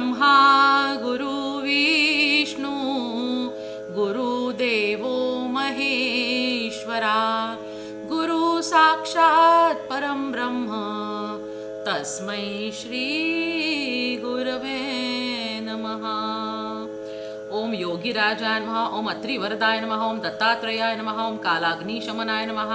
ब्रह्मा गुरु विष्णू गुरुदेवो महेश्वरा गुरु साक्षात् परम ब्रह्म तस्मै श्री गुरवे नमः। ओम योगीराजाय नमः, ओम अत्रिवरदाय नमः, ओम दत्तात्रेयाय नमः, ओम कालाग्निशमनाय नमः,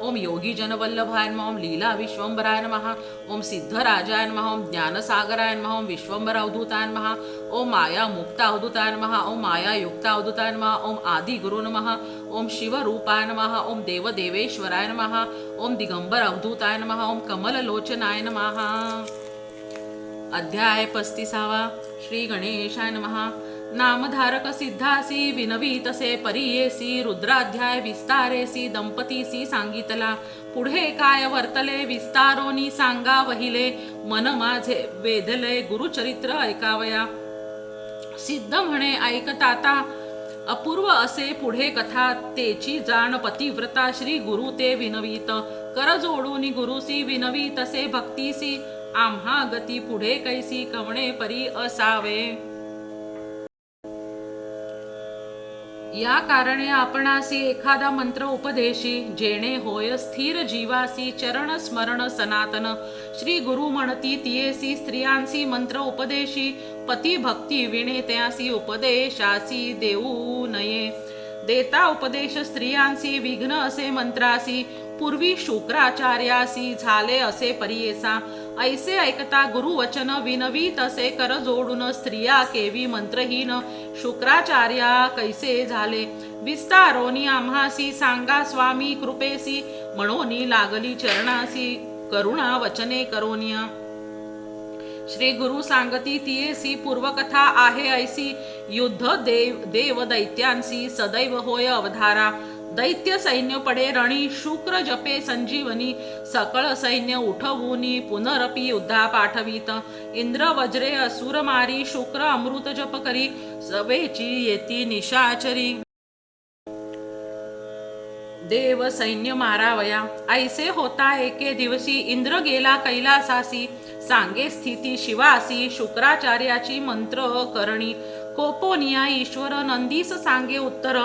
ओम योगी जनवल्लभाय नमः, ओम लीला विश्वंभराय नमः, ओम सिद्धराजाय नमः, ओम ज्ञानसागराय नमः, ओम विश्वंभर अवधूताय नमः, ओम माया मुक्त अवधूताय नमः, ओम माया युक्त अवधूताय नमः, ओम आदि गुरु नमः, ओम शिवरूपाय नमः, ओम देवदेवेश्वराय नमः, ओम दिगंबर अवधूताय नमः, ओम कमललोचनाय नमः। अध्याय 35 श्री गणेशाय नमः। नामधारक सिद्धासी विनवीतसे परियेसी रुद्राध्याय विस्तारेसी दंपतीसी सांगितला। पुढे काय वर्तले विस्तारोनी सांगा वहिले मन माझे वेधले गुरुचरित्र ऐकावया। सिद्ध म्हणे ऐकताता अपूर्व असे पुढे कथा तेची जाण पतिव्रता श्री गुरु ते विनवीत कर जोडून गुरुसी विनवीतसे भक्तीसी आम्हा गती पुढे कैसी कवणे परी असावे। या कारणे आपणासी एखादा मंत्र उपदेशी जेणे होय स्थिर जीवासी चरण स्मरण सनातन श्री गुरु म्हणती तियेसी स्त्रियांसी मंत्र उपदेशी पती भक्ती विणे त्यासी उपदेशासी देऊ नये। देता उपदेश स्त्रियांसी विघ्न असे मंत्रासी पूर्वी शुक्राचार्यासी झाले असे परियेसा। ऐसे ऐकता गुरुवचन विनवीत असे कर जोडून स्त्रिया केवी मंत्रहीन शुक्राचार्या कैसे झाले विस्तारोनी आम्हासी सांगा स्वामी कृपेसी म्हणोनी लागली चरणासी करुणा वचने करोनिया। श्री गुरु सांगती तियेसी पूर्वकथा आहे ऐसी युद्ध देव दैत्यांसी सदैव होय अवधारा। दैत्य सैन्य पडे रणी शुक्र जपे संजीवनी सकळ सैन्य उठवूनी पुनरपि युद्धा पाठवीत। इंद्र वज्रे असुर मारी शुक्र अमृत जप करी सवेची येती निशाचरी। देव सैन्य मारावया ऐसे होता एके दिवशी इंद्र गेला कैलासासी सांगे स्थिती शिवासी शुक्राचार्याची मंत्र करणी। कोपोनिया ईश्वर नंदीस सांगे उत्तर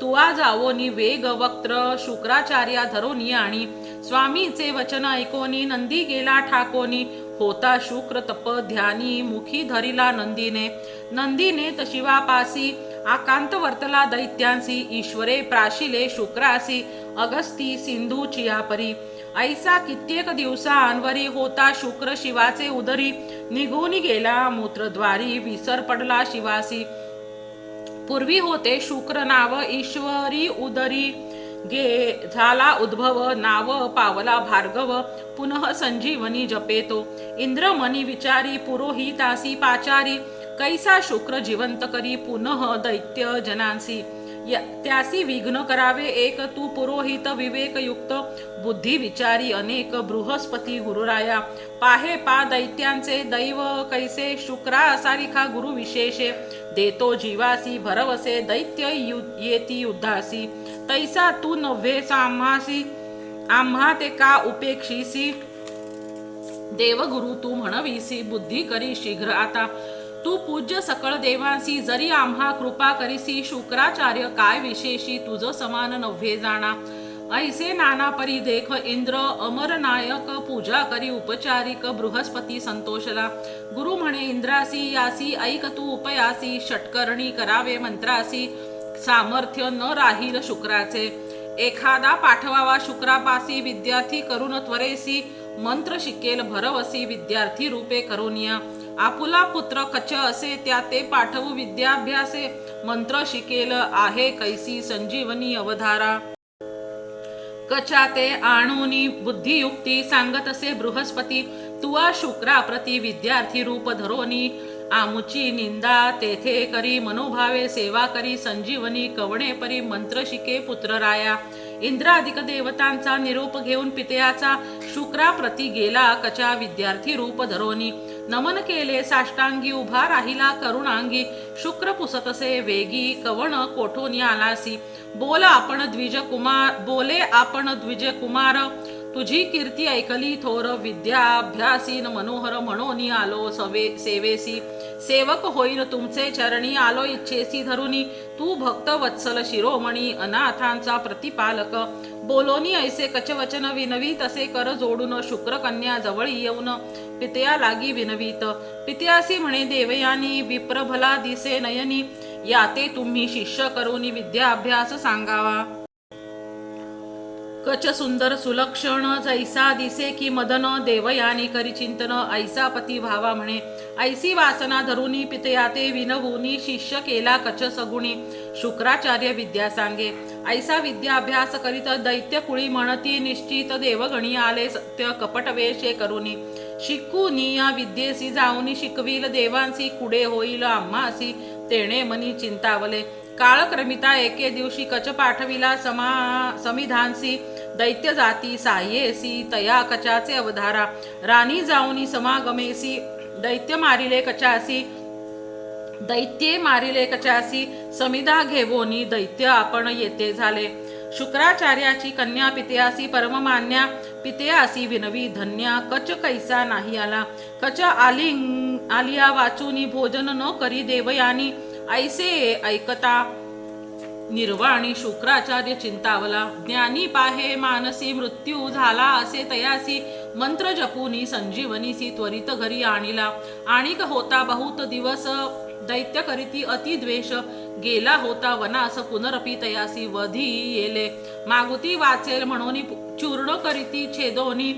तुआ जावोनी वेग वक्त्र शुक्राचार्या धरोनी आणि स्वामीचे वचन ऐकोनी नंदी गेला ठाकोनी होता शुक्र तप ध्यानी मुखी धरिला नंदीने तशिवापासी आकांत वर्तला दैत्यांसी ईश्वरे प्राशिले शुक्रासी अगस्ती सिंधू चियापरी। ऐसा कित्येक दिवसांवरी होता शुक्र शिवाचे उदरी निघून गेला मूत्रद्वारी विसर पडला शिवासी। पूर्वी होते शुक्र नाव ईश्वरी उदरी झाला उद्भव नाव पावला भार्गव पुनः संजीवनी जपेतो। इंद्र मनी विचारी पुरोहितासी पाचारी कैसा शुक्र जिवंत करी पुनः दैत्य जनांसी। त्यासी विघ्न करावे एक तू पुरोहित विवेक युक्त बुद्धी विचारी अनेक बृहस्पती गुरुराया। पाहे पा दैत्यांचे दैव कैसे शुक्रा सारिखा गुरु विशेषे देतो जीवासी भरवसे दैत्य येती युद्धासी। तैसा तू नव्हे आम्हासी आम्हा ते का उपेक्षीसी देवगुरु तू म्हणवीसी बुद्धी करी शीघ्र आता। तू पूज्य सकळ देवांसी जरी आम्हा कृपा करीसी शुक्राचार्य काय विशेषी तुझ समान नव्हे जाणा। ऐसे नाना परी देख इंद्र अमरनायक पूजा करी उपचारिक बृहस्पती संतोषला। गुरु म्हणे इंद्रासी यासी ऐक तू उपयासी षटकर्णी करावे मंत्रासी सामर्थ्य न राहील शुक्राचे। एखादा पाठवावा शुक्रापासी विद्यार्थी करून त्वरेसी मंत्र शिकेल भरवसी विद्यार्थी रूपे करोनिया। आपुला पुत्र कच असे त्या ते पाठवू विद्याभ्यासे मंत्र शिकेल आहे कैसी संजीवनी अवधारा। कचाते आणूनी बुद्धियुक्ती सांगत असे बृहस्पती तुआ शुक्रा प्रति विद्यार्थी रूप धरोनी आमुची निंदा तेथे करी मनोभावे सेवा करी संजीवनी कवणे परी मंत्र शिके पुत्र राया। इंद्रादिक देवतांचा निरोप घेऊन पित्याचा शुक्रा प्रति गेला कचा विद्यार्थी रूप धरोनी। नमन केले साष्टांगी उभा राहिला करुणांगी शुक्र पुसतसे वेगी कवण कोठून आलासी। बोले आपण द्विज कुमार तुझी कीर्ती ऐकली थोर विद्याभ्यासीन मनोहर म्हणून आलो सेवेसी। सेवक होईन तुमचे चरणी आलो इच्छेसी धरुनी तू भक्त वत्सल शिरोमणी अनाथांचा प्रतिपालक बोलोनी ऐसे कचवचन विनवी तसे कर जोडून शुक्र कन्या जवळी येऊन पितया लागी विनवीत पित्यासी म्हणे देवयानी विप्रभला दिसे नयनी याते तुम्ही शिष्य करूनी विद्याभ्यास सांगावा कच सुंदर सुलक्षण जैसा दिसे की मदन देवयानी करी चिंतन ऐसा पती भावा म्हणे ऐसी वासना धरुनी पितयाते विनवुनी शिष्य केला कच सगुणी शुक्राचार्य विद्या सांगे ऐसा विद्याभ्यास करीत दैत्य कुळी म्हणती निश्चित देवगणी आले सत्य कपट वेशे करुनी शिकूनी या विद्येसी जाऊनी शिकविल देवांसी कुडे होईल आम्हासी तेणे मनी चिंतावले काळक्रमिता एके दिवशी कच पाठविला समिधांसी दैत्य जाती साह्येसी तया कचाचे अवधारा राणी जाऊनी समागमेसी दैत्ये मारिले कचासी समिधा घेवोनी दैत्य आपण येते झाले शुक्राचार्याची कन्या पितयासी परममान्या पितयासी विनवी धन्या कच कैसा नाही आला कच आलिया वाचूनी भोजन न करी देवयानी ऐसे ऐकता निर्वाणी शुक्राचार्य चिंतावला ज्ञानी पाहे मानसी मृत्यू झाला असे तयासी मंत्र जपूनी संजीवनीसी त्वरित घरी आणिला आणिक होता बहुत दिवस दैत्य करीती अति द्वेष गेला होता वनास पुनरपी तयासी वधी येले मागुती वाचेल म्हणून चूर्ण करीती छेदोनी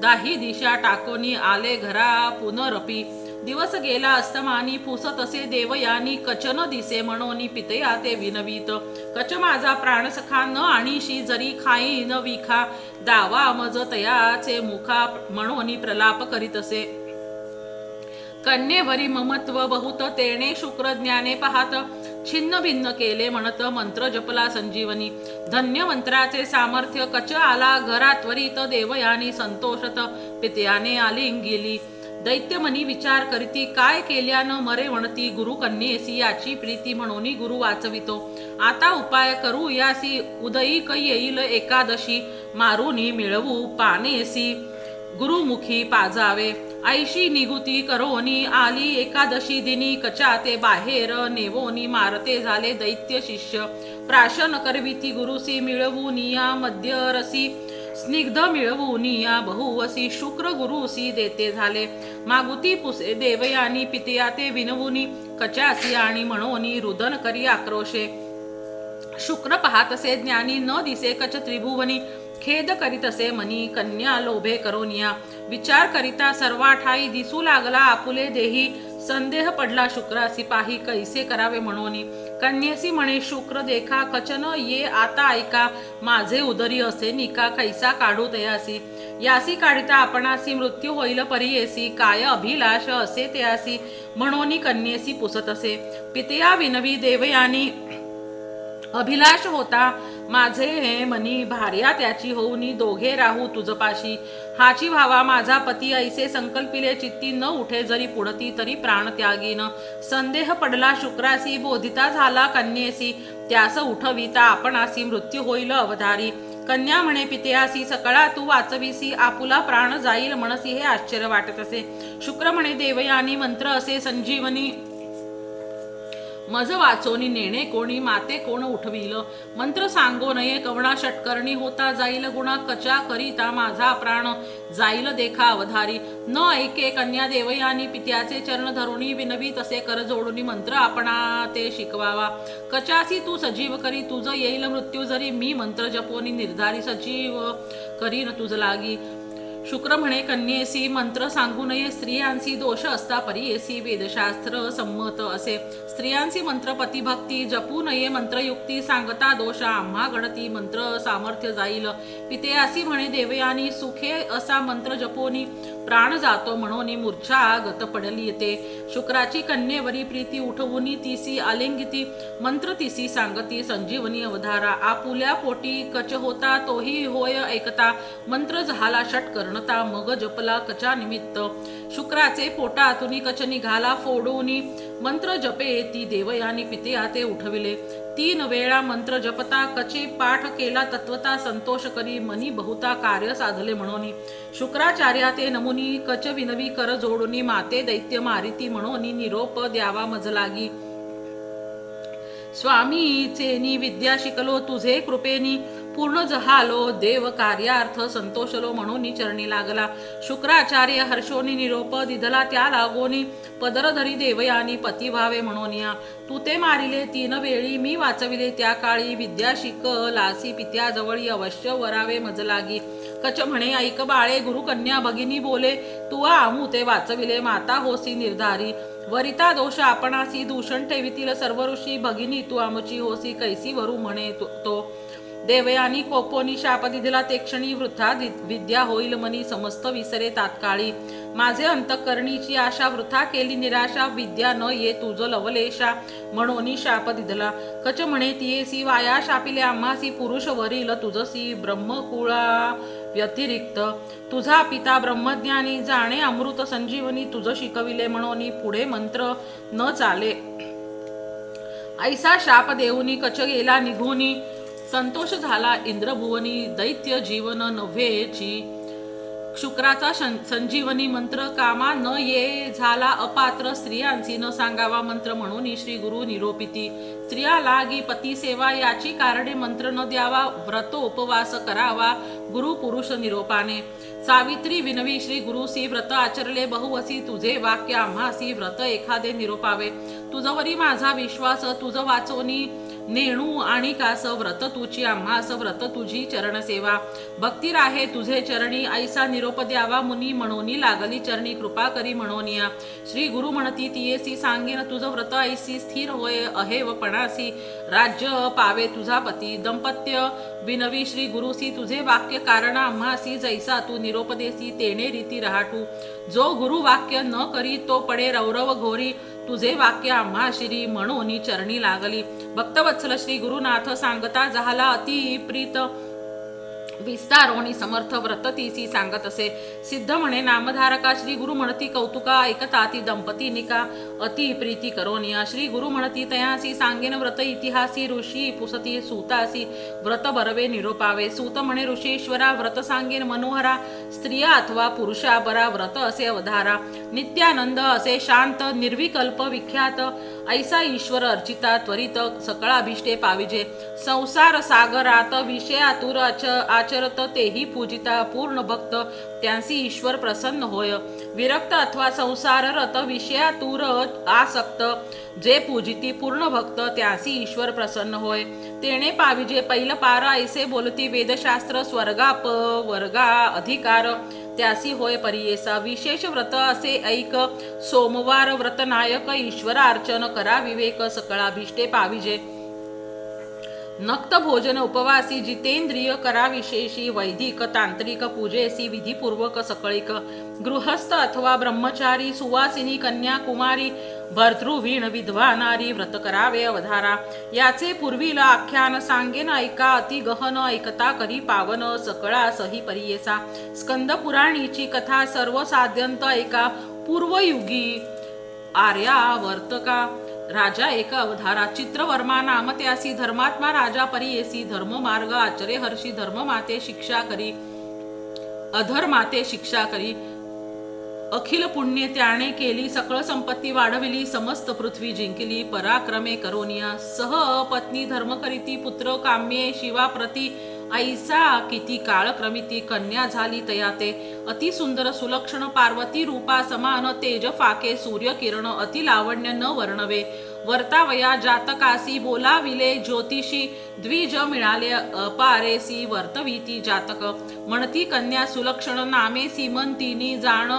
दाही दिशा टाकोनी आले घरा पुनरपी दिवस गेला अस्तमानी फुसत असे देवयानी कचन दिसे म्हणोनी पितया ते विनवीत कच माझा प्राण सखा न आणीशी जरी खाई न विखा दावा मज तयाचे मुखा म्हणोनी प्रलाप करीत असे कन्येवरी ममत्व बहुत तेणे शुक्र ज्ञाने पाहत छिन्न भिन्न केले म्हणत मंत्र जपला संजीवनी धन्य मंत्राचे सामर्थ्य कच आला घरा त्वरित देवयानी संतोषत पित्याने आलिंगिली दैत्यमनी विचार करीती काय केल्यानं मरे म्हणती गुरु कन्येसी याची प्रीती म्हणून गुरु वाचवितो आता उपाय करू यासी उदयिक येईल एकादशी मारुनी मिळवू पानेसी गुरुमुखी पाजावे ऐशी निगुती करोनी आली एकादशी दिनी कचाते बाहेर नेवोनी मारते झाले दैत्य शिष्य प्राशन करविती गुरुसी मिळवूनिया मध्यरसी स्निग्ध मिळवूनिया बहुवसी शुक्र गुरुसी देते झाले मागुती पुसे देवयानी पितया ते विनवुनी कचासी आणि म्हणोनी रुदन करी आक्रोशे शुक्र पाहतसे ज्ञानी न दिसे कच त्रिभुवनी खेद करीत असे मनी कन्या लोभे करोनिया विचार करिता सर्वा ठाई दिसू लागला आपुले देही संदेह पडला शुक्रासी पाही कैसे करावे म्हणोनी कन्येसी म्हणे शुक्र देखा कचन ये आता ऐका माझे उदरी असे निका कैसा काढू तयासी यासी काढिता आपणासी मृत्यू होईल परियेसी काय अभिलाष असे तयासी म्हणोनी कन्येसी पुसत असे पितया विनवी देवयानी अभिलाष होता माझे हे मनी भार्या त्याची होऊनी दोघे राहू तुझपाशी हाची भावा माझा पती ऐसे संकल्पिले चित्ती न उठे जरी पुढती तरी प्राण त्यागीन संदेह पडला शुक्रासी बोधिता झाला कन्येसी त्यास उठविता आपणासी मृत्यू होईल अवधारी कन्या म्हणे पितयासी सकळा तू वाचविसी आपुला प्राण जाईल म्हणसी हे आश्चर्य वाटत असे शुक्र म्हणे देवयानी मंत्र असे संजीवनी मज वाचोनी नेणे कोणी माते कोण उठविल मंत्र सांगो नये कवणा षटकर्णी होता जाईल गुणा कचा करिता माझा प्राण जाईल देखा अवधारी न ऐके कन्या देवयानी पित्याचे चरण धरुणी विनवी तसे कर जोडूनी मंत्र आपणा ते शिकवावा कचासी तू सजीव करी तुझ येईल मृत्यू जरी मी मंत्र जपोनी निर्धारी सजीव करीन तुझ लागी शुक्र म्हणे कन्येसी मंत्र सांगू नये स्त्रियांसी दोष असता परियेसी वेदशास्त्र संमत असे स्त्रियांसी मंत्र पतिभक्ती जपू नये मंत्रयुक्ती सांगता दोष आम्हा गणती मंत्र सामर्थ्य जाईल पितेयासी म्हणे देवयानी सुखे असा मंत्र जपोनी प्राण जातो म्हणून मूर्छा गत पडली येते शुक्राची कन्येवरी प्रीती उठवूनी तिसी आलिंगिती मंत्र तिसी सांगती संजीवनी अवधारा आपुल्या पोटी कच होता तोही होय ऐकता मंत्र झाला षटकर्णता मग जपला कचा निमित्त शुक्राचे पोटातून कच निघाला फोडूनी मंत्र जपे ती देवयानी पिते ते उठविले 3 वेळा मंत्र जपता कचे पाठ केला तत्वता संतोष करी मनी बहुता कार्य साधले म्हणून शुक्राचार्या ते नमुनी कच विनवी कर जोडुनी माते दैत्य मारिती म्हणून निरोप द्यावा मज लागी स्वामीचेनी विद्या शिकलो तुझे कृपेनी पूर्ण जहालो देव कार्यार्थ संतोषलो म्हणून चरणी लागला शुक्राचार्य हर्षोनी निरोप दिधला त्या लागोनी पदर धरी देवयानी पती व्हावे म्हणून तू ते मारिले 3 वेळी मी वाचविले त्या काळी विद्या शिकलासी पित्या जवळी अवश्य वरावे मज लागी कच म्हणे ऐक बाळे गुरुकन्या भगिनी बोले तू आमू ते वाचविले माता होसी निर्धारी वरिता दोष आपणासी दूषण ठेवितील सर्व ऋषी भगिनी तू आमची होसी कैसी वरू म्हणे तो देवयानी कोपोनी शाप दिला ते क्षणी वृथा विद्या होईल मनी समस्त विसरे तात्काळी माझे अंतःकरणीची आशा वृथा केली निराशा विद्या न ये तुझ लवलेशा म्हणून शाप दिला कच म्हणे तियेसी वाया शापिले आम्हासी पुरुष वरील तुझसी ब्रह्मकुळा व्यतिरिक्त तुझा पिता ब्रह्मज्ञानी जाणे अमृत संजीवनी तुझ शिकविले म्हणून पुढे मंत्र न चाले ऐसा शाप देऊनी कच गेला निघूनी संतोष झाला इंद्रभुवनी दैत्य जीवन नव्हेची शुक्राचा संजीवनी मंत्र कामा न ये झाला अपात्र स्त्रियांची न सांगावा मंत्र म्हणून श्री गुरु निरोपिती स्त्रिया लागी पती सेवा याची कारणे मंत्र न द्यावा व्रत उपवास करावा गुरु पुरुष निरोपाने सावित्री विनवी श्री गुरुसी व्रत आचरले बहुवसी तुझे वाक्य आम्हासी व्रत एखादे निरोपावे तुझवरी माझा विश्वास तुझ वाचोनी नेणू आणि कास व्रत तुची आम्हास व्रत तुझी चरण सेवा भक्ती राहे तुझे चरणी ऐसा निरोप द्यावा मुनी म्हणोनी लागली चरणी कृपा करी म्हणोनिया श्री गुरु म्हणती तियेसी सांगेन तुझ व्रत ऐसी स्थिर होय अहेव पणासी राज्य पावे तुझा पती दंपत्य विनवी श्री गुरुसी तुझे वाक्य कारण आम्हासी जैसा तू निरोप देसी तेने रीती रहाटू जो गुरु वाक्य न करी तो पडे रौरव घोरी तुझे वाक्य आम्हा श्री म्हणून चरणी लागली भक्तवत्सल श्री गुरुनाथ सांगता झाला अति प्रीत विस्तारोणी समर्थ व्रत तीसी सांगत असे सिद्ध म्हणे नामधारका श्री गुरु म्हणती कौतुका ऐकता ती दंपती निका अति प्रीती करोनिया श्री गुरु म्हणती तयासी सांगेन व्रत इतिहासी ऋषी पुसती सूतासी व्रत बरवे निरोपावे सूत म्हणे ऋषीश्वरा व्रत सांगेन मनोहरा स्त्रिया अथवा पुरुषा बरा व्रत असे अवधारा नित्यानंद असे शांत निर्विकल्प विख्यात ऐसा ईश्वर अर्चिता त्वरित सकळाभिष्टे पाविजे संसार सागरात विषयातुर आचरत तेही पूजिता पूर्ण भक्त त्यांसी ईश्वर प्रसन्न होय विरक्त अथवा संसाररत विषयातुर आसक्त जे पूजिती पूर्ण भक्त त्यांसी ईश्वर प्रसन्न होय तेने पाविजे पैल पार ऐसे बोलती वेदशास्त्र स्वर्गाप वर्गा अधिकार त्यासी होय परियेसा विशेष व्रत असे ऐक सोमवार व्रत नायक ईश्वरार्चन करा विवेक सकळाभिष्टे पाविजे नक्त भोजन उपवासी जितेंद्रिय करा विशेषी वैदिक तांत्रिक पूजेसी विधिपूर्वक सकळिक गृहस्थ अथवा ब्रह्मचारी सुवासिनी कन्या कुमारी भर्तृवीण विधवा नारी व्रत करावे अवधारा याचे पूर्वीला आख्यान सांगेन ऐका अति गहन ऐकता करी पावन सकळा सही परियेसा स्कंद पुराणीची कथा सर्व साध्यंत ऐका पूर्वयुगी आर्यावर्तका राजा एक अवधारा चित्रवर्मा नाम त्यासी धर्मात्मा राजा परियेसी धर्म मार्ग आचरे हर्षी धर्म माते शिक्षा करी अधर्माते शिक्षा करी अखिल पुण्य त्याने केली सकळ संपत्ती वाढविली समस्त पृथ्वी जिंकली पराक्रमे करोनिया सह पत्नी धर्म करीती पुत्र काम्ये शिवा प्रती ऐसा किती काळ क्रमिती कन्या झाली तयाते अति सुंदर सुलक्षण पार्वती रूपा समान तेज फाके सूर्य किरण अति लावण्य न वर्णवे वर्तावया जातकासी बोलाविले ज्योतिषी द्विज मिळाले अपारेसी वर्तवीती जातक म्हणती कन्या सुलक्षण नामे सीमंतिनी जाण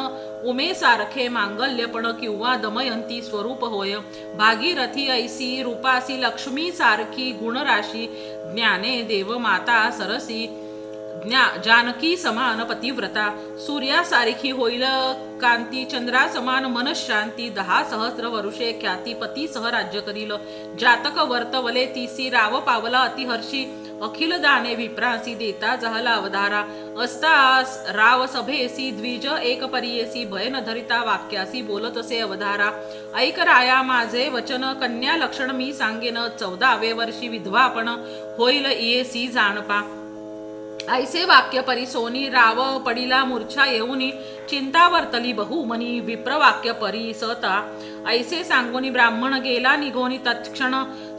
उमेसारखे मांगल्यपण किंवा दमयंती स्वरूप होय भागीरथी ऐसी रूपासी लक्ष्मी सारखी गुणराशी ज्ञाने देव माता सरसी जानकी समान पतिव्रता सूर्यासारखी होईल कांती चंद्रा समान मनशांती 10 सहस्र वरुषे ख्याती पती सह राज्य करील जातक वर्तवले तीसी राव पावला अतिहर्षी अखिल दाने विप्रासी देता जहला अवधारा असता राव सभेसी द्विज एक परियेसी भय न धरिता वाक्यासी बोलत असे अवधारा ऐक राया माझे वचन कन्या लक्षण मी सांगेन 14वे वर्षी विधवा पण होईल येसी जाणपा ऐसे वाक्य परिसोनी राव पडिला मूर्छा येऊनी चिंता वर्तली बहुमनी विप्र वाक्य परिसता ऐसे सांगोनी ब्राह्मण गेला निघोनी तत्क्षण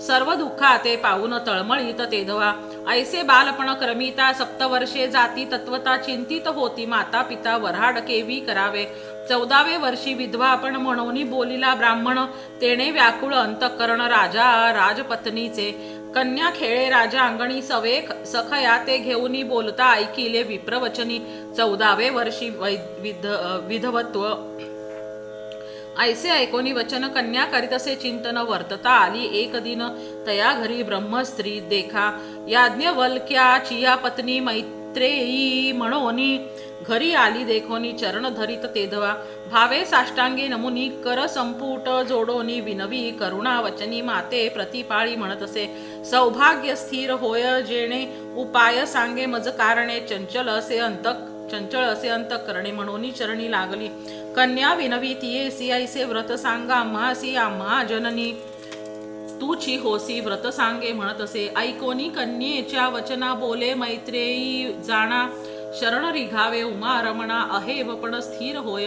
सर्व दुःखा ते पाऊन तळमळीत तेधवा ऐसे बालपण क्रमिता 7 वर्षे जाती तत्वता चिंतित होती माता पिता वऱ्हाड केवी करावे 14वे वर्षी विधवा पण म्हणून बोलिला ब्राह्मण तेने व्याकुळ अंतःकरण राजा राजपत्नीचे कन्या खेळे राजा अंगणी सवेक सखया ते घेऊनी बोलता ऐकिले विप्रवचनी 14वे वर्षी विधवत्व ऐसे ऐकोनी वचन कन्या करीतसे चिंतन वर्तता आली एक दिन तया घरी ब्रह्मस्त्री देखा याज्ञवल्क्याचिया पत्नी मैत्रेयी म्हणोनी घरी आली देखोनी चरण धरित तेधवा भावे साष्टांगे नमुनी कर संपुट जोडोनी विनवी करुणा वचनी माते प्रतिपाळी म्हणत असे सौभाग्य स्थिर होय जेणे उपाय सांगे मज कारणे चंचल असे अंतःकरणे म्हणून चरणी लागली कन्या विनवी तियेसी ऐसे व्रत सांगा आम्हासी आम्हा जननी तूची होसी व्रत सांगे म्हणत असे ऐकोनी कन्येच्या वचना बोले मैत्रेयी जाणा शरण रिघावे उमा रमणा अहेव पण स्थिर होय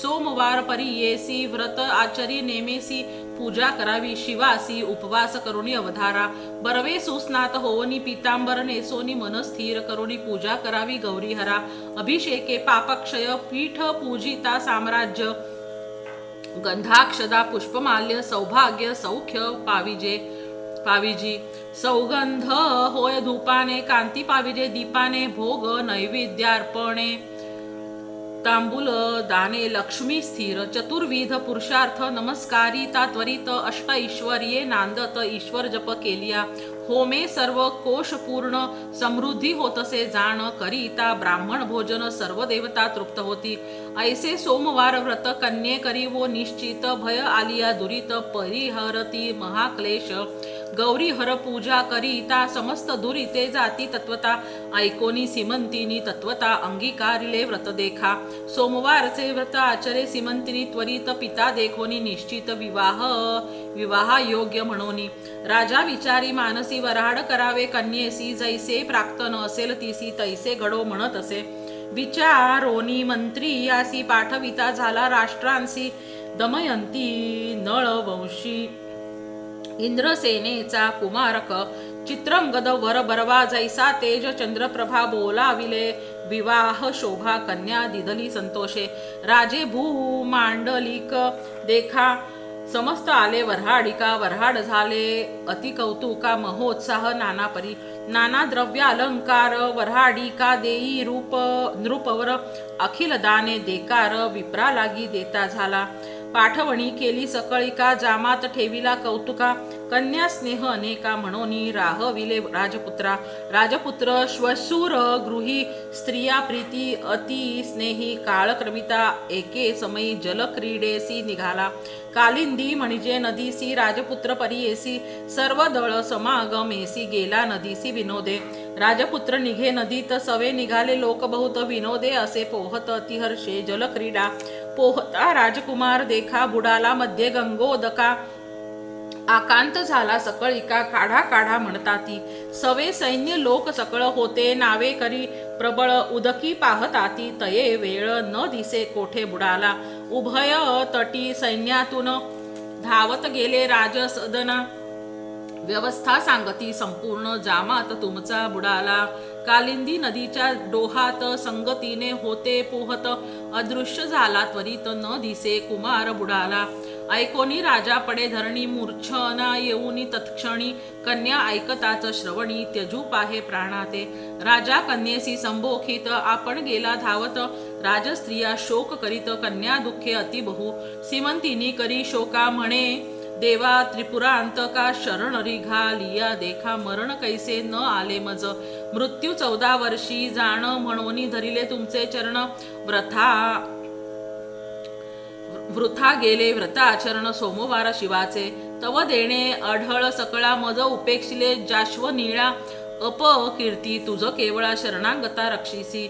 सोमवार परियेसी व्रत आचरी नेमेसी पूजा करावी शिवासी उपवास करुणी अवधारा बरवे सुस्नात होवनी पीतांबर नेसोनी मन स्थिर करुणी पूजा करावी गौरीहरा अभिषेके पापक्षय पीठ पूजिता साम्राज्य गंधाक्षदा पुष्पमाल्य सौभाग्य सौख्य पाविजी सौगंध होय धूपाने कांती पाविजे दीपाने भोग नैवेद्यार्पणे तांबूल दाने लक्ष्मी स्थिर चतुर्विध पुरुषार्थ नमस्कारिता त्वरित अष्ट ऐश्वर्ये नांदत ईश्वर जप केलिया होमे सर्व कोश पूर्ण समृद्धी होतसे जाण करिता ब्राह्मण भोजन सर्व देवता तृप्त होती ऐसे सोमवार व्रत कन्ये करी वो निश्चित भय आलिया दुरित परिहरती महाक्लेश गौरी हर पूजा करिता समस्त दुरिते जाती तत्वता ऐकोनी सीमंतिनी तत्वता अंगीकारिले व्रत देखा सोमवारचे व्रत आचरे सीमंतिनी त्वरित पिता देखोनी निश्चित विवाह योग्य म्हणोनी राजा विचारी मानसी वऱ्हाड करावे कन्येसी जैसे प्राक्तन असेल तिसी तैसे घडो म्हणत असे विचारोनी मंत्री यासी पाठविता झाला राष्ट्रांसी दमयंती नळवंशी इंद्रसेनेचा कुमारक चित्रंगद वर बरवा जैसा तेज चंद्रप्रभा बोलाविले विवाह शोभा कन्या दिदली संतोषे राजे भू मांडलिक देखा समस्त आले वऱ्हाडिका वऱ्हाड झाले अति कौतुका महोत्साह नाना परी नाना द्रव्य अलंकार वऱ्हाडिका देई रूप नृपवर अखिल दाने देकार विप्रा लागी देता झाला पाठवणी केली सकळिका जामात ठेविला कौतुका कन्या स्नेह अनेका म्हणोनी राहविले राजपुत्र श्वशूर गृही स्त्रिया प्रीती अति स्नेही काळक्रमिता एके समयी जलक्रीडेसी निघाला कालिंदी म्हणजे नदीसी राजपुत्र परियेसी सर्व दळ समागमेसी गेला नदीसी विनोदे राजपुत्र निघे नदीत सवे निघाले लोक बहुत विनोदे असे पोहत अतिहर्षे जलक्रीडा पोहता राजकुमार देखा बुडाला मध्ये गंगोदका आकांत झाला सकळिका काढा काढा म्हणता ती सवे सैन्य लोक सकळ होते नावे करी प्रबळ उदकी पाहताती तये वेळ न दिसे कोठे बुडाला उभय तटी सैन्यातून धावत गेले राजसदना व्यवस्था सांगती संपूर्ण जामात तुमचा बुडाला कालिंदी नदीच्या डोहात संगतीने होते पोहत अदृश्य झाला त्वरित न दिसे कुमार बुडाला ऐकोनी राजा पडे धरणी मूर्छना येऊनी तत्क्षणी कन्या ऐकताच श्रवणी त्यजू पाहे प्राणाते राजा कन्येसी संभोखित आपण गेला धावत राजस्त्रिया शोक करीत कन्या दुःखे अतिबहू सीमंतिनी करी शोका म्हणे देवा त्रिपुरांतका शरण रिघालिया देखा मरण कैसे न आले मज मृत्यू 14 वर्षी जाण म्हणोनी धरिले तुमचे चरण वृथा गेले व्रताचरण सोमवार शिवाचे तव देणे अढळ सकळा मज उपेक्षिले जाश्व निळा अपकीर्ती तुझ केवळा शरणांगता रक्षिसी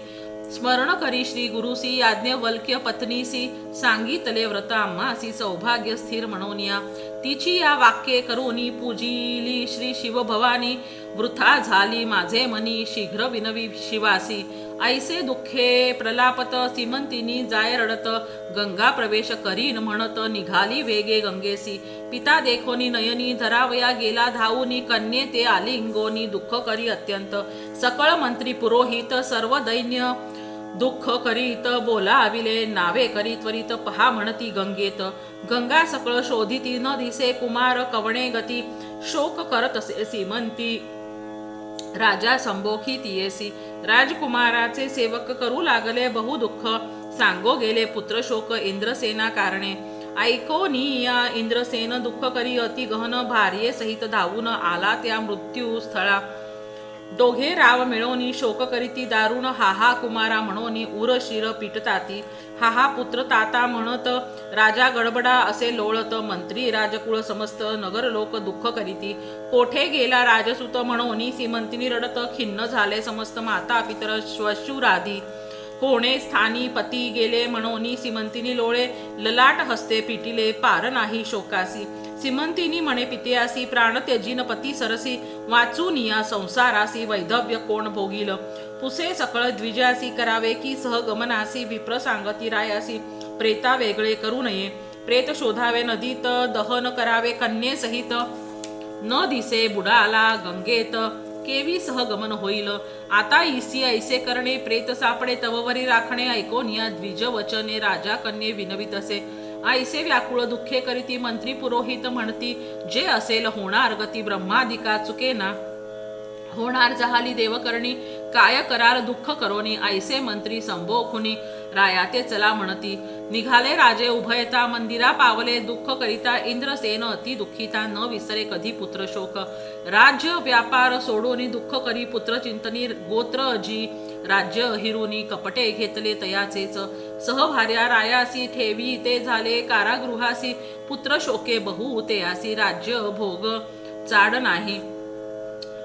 स्मरण करी श्री गुरुसी याज्ञवल्क्य पत्नीसी सांगितले व्रत आम्हासी सौभाग्य स्थिर म्हणोनिया तिची या वाक्ये करोनी पूजिली श्री शिवभवानी वृथा झाली माझे मनी शीघ्र विनवी शिवासी ऐसे दुःखे प्रलापत सीमंतिनी जाय रडत गंगा प्रवेश करीन म्हणत निघाली वेगे गंगेसी पिता देखोनी नयनी धरावया गेला धावूनी कन्ये ते आलिंगोनी दुःख करी अत्यंत सकळ मंत्री पुरोहित सर्व दैन्य दुःख करीत बोलाविले नावे करी त्वरित पहा म्हणती गंगेत गंगा सकळ शोधिती न दिसे कुमार कवणे गती शोक करत असे सीमंती राजा संबोखी तियेसी राजकुमाराचे सेवक करू लागले बहु दुःख सांगो गेले पुत्र शोक इंद्रसेना कारणे ऐकोनिया इंद्रसेन दुःख करी अति गहन भार्ये सहित धावून आला त्या मृत्यू स्थळा दोघे राव मिळवणी शोक करीती दारुण हाहा कुमारा म्हणोनी उरशिर पिटताती हाहा पुत्र ताता म्हणत राजा गडबडा असे लोळत मंत्री राजकुळ समस्त नगर लोक दुःख करीती कोठे गेला राजसुत म्हणोनी सीमंतिनी रडत खिन्न झाले समस्त माता पितर श्वशुरादी कोणे स्थानी पती गेले म्हणोनी सीमंतिनी लोळे ललाट हस्ते पिटिले पार नाही शोकासी सीमंतिनी म्हणे पित्यासी प्राण त्यजीन पती सरसी वाचून या संसारासी वैधव्य कोण भोगील पुसे सकळ द्विजासी करावे की सहगमनासी विप्र सांगती रायासी प्रेता वेगळे करू नये प्रेत शोधावे नदीत दहन करावे कन्ये सहित न दिसे बुडाला गंगेत केवी सहगमन होईल आता इसी ऐसे करणे प्रेत सापडे तववरी राखणे ऐकोन या द्विज वचने राजा कन्ये विनवित असे ऐसे व्याकुळ दुःखे करीती मंत्री पुरोहित म्हणती जे असेल होणार गती ब्रह्मादिका चुकेना होणार जहाली देवकरणी काय करार दुःख करोनी ऐसे मंत्री संभोखुनी रायाते चला म्हणती निघाले राजे उभयता मंदिरा पावले दुःख करिता इंद्रसेन अति दुःखिता न विसरे कधी पुत्र शोक राज्य व्यापार सोडोनी दुःख करी पुत्र चिंतनी गोत्र जी राज्य हिरुनी कपटे घेतले तयाचेच सहभार्या रायासी ठेवी ते झाले कारागृहासी पुत्र शोके बहु तेयासी राज्य भोग चाड नाही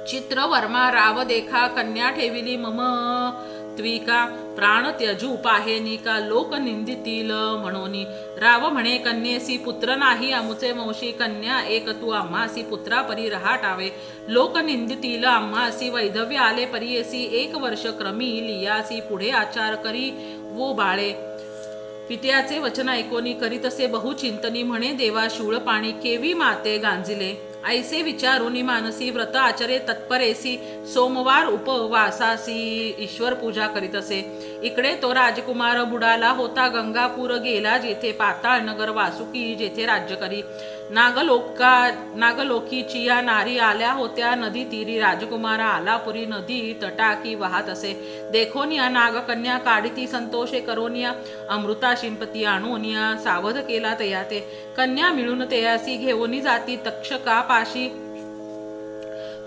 चित्रवर्मा राव देखा कन्या ठेविली मम त्विका प्राण त्यजू पाहेनी का लोक निंदितील म्हणोनी राव म्हणे कन्येसी पुत्र नाही आमुचे वंशी कन्या एक तू आम्हासी पुत्रा परी रहाटावे लोक निंदितील आम्हासी वैधव्य आले परियेसी 1 वर्ष क्रमी लियासी पुढे आचार करी वो बाळे पित्याचे वचन ऐकोनी करीतसे बहुचिंतनी म्हणे देवा शूळ पाणी केवी माते गांजिले ऐसे विचारुनी मानसी व्रत आचरे तत्परेसी सोमवार उपवासासी ईश्वर पूजा करीत असे इकडे तो राजकुमार बुडाला होता गंगापूर गेला जेथे पाताळ नगर वासुकी जेथे राज्य करी नागलोकीची या नारी आल्या होत्या नदी तीरी राजकुमार आला पुरी नदी तटाकी वाहत असे देखोन या नागकन्या काढिती संतोषे करोनिया अमृता शिंपती आणोनिया सावध केला तयाते कन्या मिळून तेयासी घेऊनी जाती तक्षका पाशी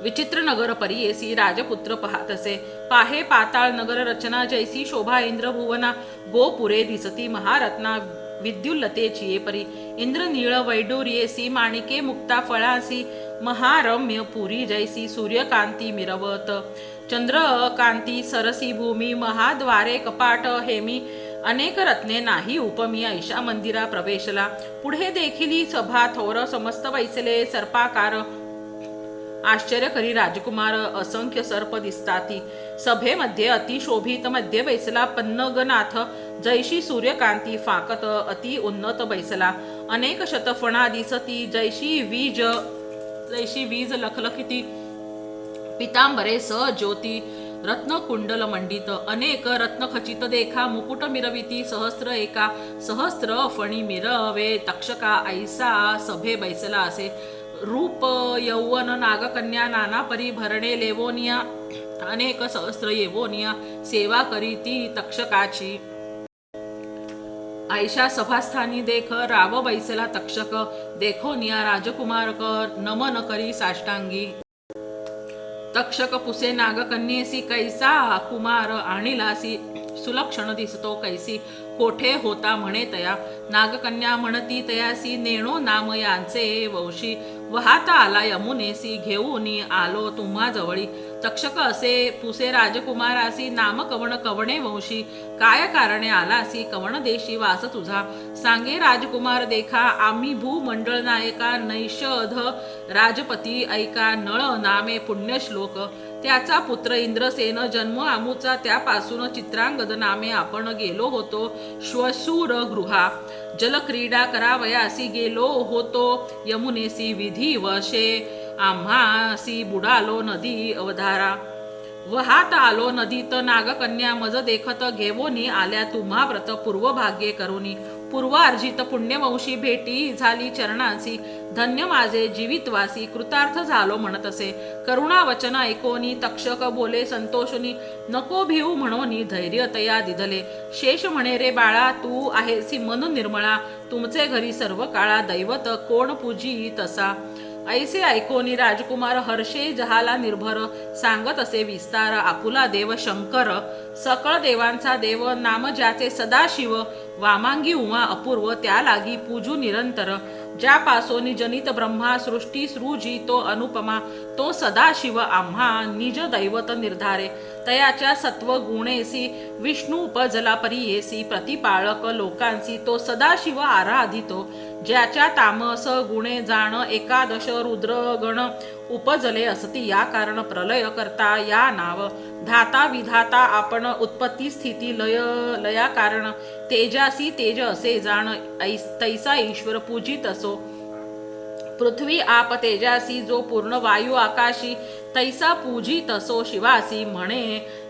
विचित्र नगर परियेसी राजपुत्र पाहत असे पाहे पाताळ नगर रचना जैसी शोभा इंद्र भुवना गोपुरे दिसती महारत्ना विद्युल्लतेची परी इंद्र नीळ वैडूर्येसी माणिके मुक्ता फळासी महारम्य पुरी जैसी सूर्यकांती मिरवत चंद्रकांती सरसी भूमी महाद्वारे कपाट हेमी अनेक रत्ने नाही उपमी ऐशा मंदिरा प्रवेशला पुढे देखील सभा थोर समस्त वैसले सर्पाकार आश्चर्य करी राजकुमार असंख्य सर्प दिसताती सभेमध्ये अतिशोभित मध्ये बैसला पन्नगनाथ जैशी सूर्यकांती फाकत अति उन्नत बैसला अनेक शतफणा दिसती जैशी वीज लखलखिती पितांबरे स ज्योती रत्न कुंडल मंडित अनेक रत्न खचित देखा मुकुट मिरविती सहस्त्र फणी मिरवे तक्षका ऐसा सभे बैसला असे रूप यौवन नागकन्या नाना परी भरणे लेवोनिया अनेक सहस्त्र येवोनिया सेवा करीती तक्षकाची ऐशा सभास्थानी देख राव बैसला तक्षक देखोनिया राजकुमार नमन करी साष्टांगी तक्षक पुसे नागकन्येसी कैसा कुमार आणिलासी सुलक्षण दिसतो कैसी कोठे होता म्हणे तया. नागकन्या म्हणती तयासी, नेणो नाम यांचे वंशी. वाहता आला यमुनेसी, घेऊन आलो तुम्हा जवळी. तक्षक असे पुसे राजकुमारासी, नाम कवण कवणे वंशी. काय कारणे आलासी, कवण देशी वास तुझा. सांगे राजकुमार देखा, आम्ही भूमंडळ नायका. नैषध राजपती ऐका, नळ नामे पुण्यश्लोक. त्याचा पुत्र इंद्रसेन जन्म आमुचा, त्यापासून चित्रांगद नामे आपण गेलो होतो श्वशूर गृहा. जलक्रीडा करावयासी गेलो होतो यमुनेसी, विधी वशे आम्हासी बुडालो नदी अवधारा. वहात आलो नदीत नागकन्या मज देखत, घेवोनी आल्या तुम्हा व्रत पूर्व भाग्ये करोनी. पूर्व अर्जित पुण्यवंशी भेटी झाली चरणांसी, धन्य माझे जीवितवासी कृतार्थ झालो म्हणतसे. करुणा वचन ऐकोनी तक्षक बोले संतोषुनी, नको भिऊ म्हणोनी धैर्य तया दिधले. शेष म्हणे रे बाळा, तू आहेसी मन निर्मळा. तुमचे घरी सर्व काळा, दैवत कोण पूजी तसा. ऐसे ऐकोनी राजकुमार हर्षे जहाला निर्भर, सांगत असे विस्तार आपुला देव शंकर. सकळ देवांचा देव, नाम ज्याचे सदाशिव. वामांगी उमा अपूर्व, त्या लागी पूजू निरंतर. ज्या पासोनी जनित ब्रह्मा, सृष्टी सृजी तो अनुपमा. तो सदाशिव आम्हा निज दैवत निर्धारे. तयाच्या सत्व गुणेसी विष्णू उपजला परियेसी. प्रतिपाळक लोकांसी तो सदाशिव आराधितो. ज्याच्या तामस गुणे जाण, एकादश रुद्रगण उपजले असती. या कारण प्रलय करता या नाव. धाता विधाता आपण, उत्पत्ती स्थिती लय लया कारण. तेजासी तेज असे जाण, तैसा ईश्वर पूजित असो. पृथ्वी आप तेजासी, जो पूर्ण वायू आकाशी. तैसा पूजित असो शिवासी, म्हणे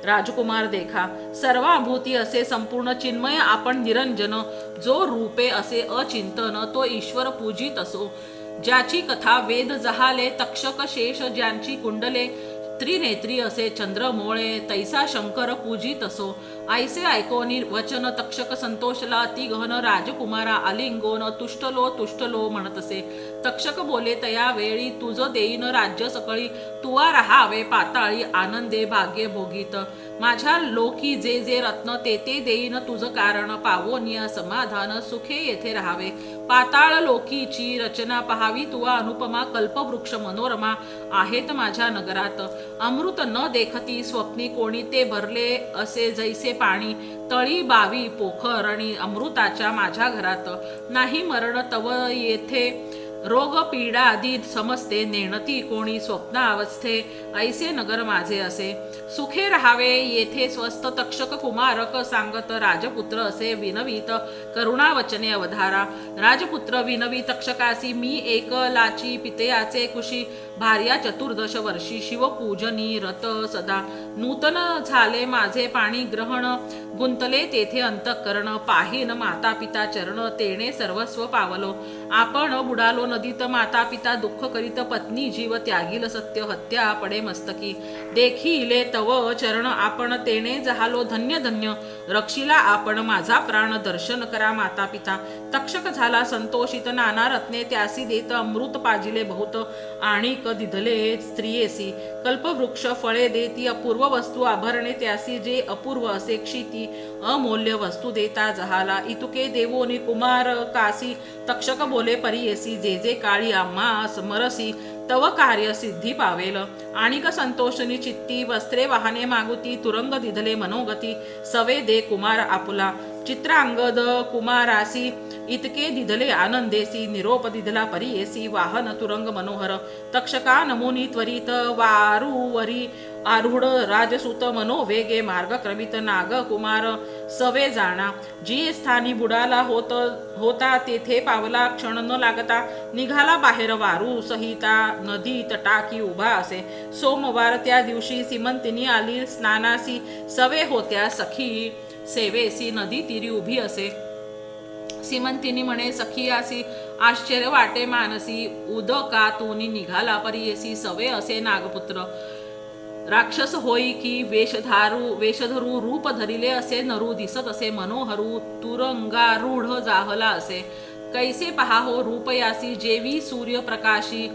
राजकुमार देखा. सर्वाभूती असे संपूर्ण चिन्मय आपण निरंजन. जो रूपे असे अचिंतन, तो ईश्वर पूजित असो. ज्याची कथा वेद जहाले, तक्षक शेष ज्यांची कुंडले. त्रिनेत्री असे चंद्रमोळे, तैसा शंकर पूजित असो. ऐसे ऐकोनी वचन तक्षक संतोषला, अति गहन राजकुमारा आलिंगोन. तुष्टलो म्हणतसे. तक्षक बोले तया वेळी, तुझ देईन राज्य सकळी. तुवा राहावे पाताळी, आनंदे भाग्ये भोगीत. माझ्या लोकी जे जे रत्न, ते ते देईन तुझ कारण. पावोनिया समाधान, सुखे येथे राहावे. पाताळ लोकीची रचना पहावी तुवा अनुपमा. कल्पवृक्ष मनोरमा आहेत माझ्या नगरात. अमृत न देखती स्वप्नी कोणी, ते भरले असे जैसे पाणी. तळी बावी पोखरणी अमृताच्या माझ्या घरात. नाही मरण तव येथे, रोग पीडा आदी समजते. नेणती कोणी स्वप्न अवस्थे, ऐसे नगर माझे असे. सुखे राहावे येथे स्वस्थ. तक्षक कुमारक सांगत, राजपुत्र असे विनवीत. करुणा वचने अवधारा. राजपुत्र विनवी तक्षकासी, मी एकलाची पितयाचे कुशी. भार्या चतुर्दश वर्षी, शिवपूजनी रत सदा. नूतन झाले माझे पाणी ग्रहण, गुंतले तेथे अंतःकरण. पाहीन माता पिता चरण, तेणे सर्वस्व पावलो. आपण बुडालो नदीत, माता पिता दुःख करीत. पत्नी जीव त्यागील सत्य, हत्या पडे मस्तकी. देखिले तव चरण आपण, तेणे जहालो धन्य धन्य. रक्षिला आपण माझा प्राण, दर्शन करा माता पिता. तक्षक झाला संतोषित, नाना रत्ने त्यासी देत. अमृत पाजिले बहुत, आणि दिधले स्त्रियेसी. कल्पवृक्ष फळे देती, अपूर्व वस्तू आभरणे त्यासी. जे अपूर्व असे क्षिती, अमूल्य वस्तू देता जहाला. इतुके देवोनी कुमार कासी. तक्षक बोले परियेसी, जे जे काळी आम्हा समरसी. तव कार्य सिद्धी पावेल. आणिक संतोषनी चित्ती, वस्त्रे वाहने मागुती. तुरंग दिधले मनोगती, सवे दे कुमार आपुला. चित्रांगद कुमारासी, इतके दिधले आनंदेसी. निरोप दिधला परियेसी, वाहन तुरंग मनोहर. तक्षका नमुनी त्वरित, वारुवरी आरूढ राजसूत. मनोवेगे मार्ग क्रमित, नाग कुमार सवे जाणा. जी स्थानी बुडाला होता, तेथे पावला क्षण न लागता. निघाला बाहेर वारू सहिता, नदी तटाकी उभा असे. सोमवार त्या दिवशी सीमंतिनी आली स्नानासी. सवे होत्या सखी सेवेसी, नदी तीरी उभी असे. सीमंतिनी म्हणे सखियासी, आश्चर्य वाटे मानसी. उदकातून निघाला परियेसी, सवे असे नागपुत्र. राक्षस होई की वेशधरू रूप धरिले असे नरू. दिसत असे मनोहरू, तुरंगारूढ जाहला असे. कैसे पहा हो रूप यासी, जेवी सूर्य प्रकाशी.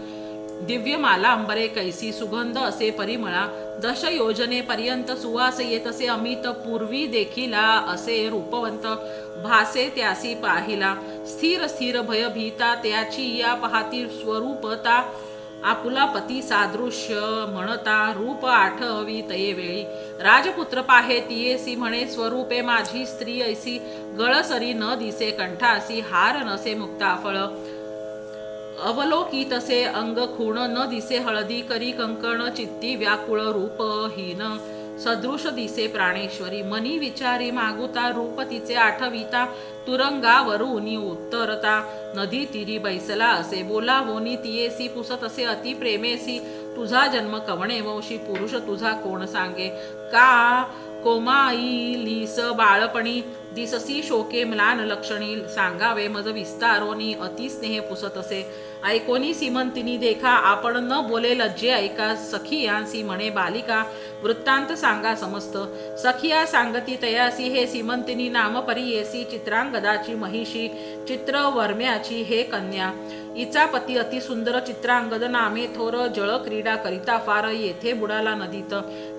दिव्य माला अंबरे कैसी, सुगंध असे परिमळा. 10 योजने पर्यंत सुवास येत असे अमित. पूर्वी देखील असे रूपवंत. भासे त्यासी पाहिला. स्थिर स्थिर भयभीता त्याची या पाहती स्वरूपता. आपुला पती सादृश्य म्हणता रूप आठवी तये वेळी. राजपुत्र पाहे तियेसी म्हणे स्वरूपे माझी स्त्री ऐसी. गळसरी न दिसे कंठासी हार नसे मुक्ताफळ. अवलोकी तसे अंग खूण न दिसे हळदी करी कंकण चित्ती व्याकुळ रूपहीन. सदृश दिसे प्राणेश्वरी मनी विचारी मागुता. रूप तिचे आठविता तुरंगावरुनी उत्तरता. नदी तिरी बैसला असे बोलावोनी तियेसी. पुसत असे अति प्रेमेसी तुझा जन्म कवणे वंशी. पुरुष तुझा कोण सांगे का कोमाईलीस बाळपणी. दिससी शोके म्लान लक्षणी सांगावे मज विस्तारोनी. अति स्नेह पुसत असे ऐकोनी सीमंतिनी देखा. आपण न बोले लज्जे ऐका. सखियांसी म्हणे बालिका वृत्तांत सांगा समस्त. सखिया सांगती तयासी हे सीमंतिनी नाम परियेसी. चित्रांगदाची महिषी चित्रवर्म्याची हे कन्या. इचा पती अति सुंदर चित्रांगद नामे थोर. जळ क्रीडा करिता फार येथे बुडाला नदीत.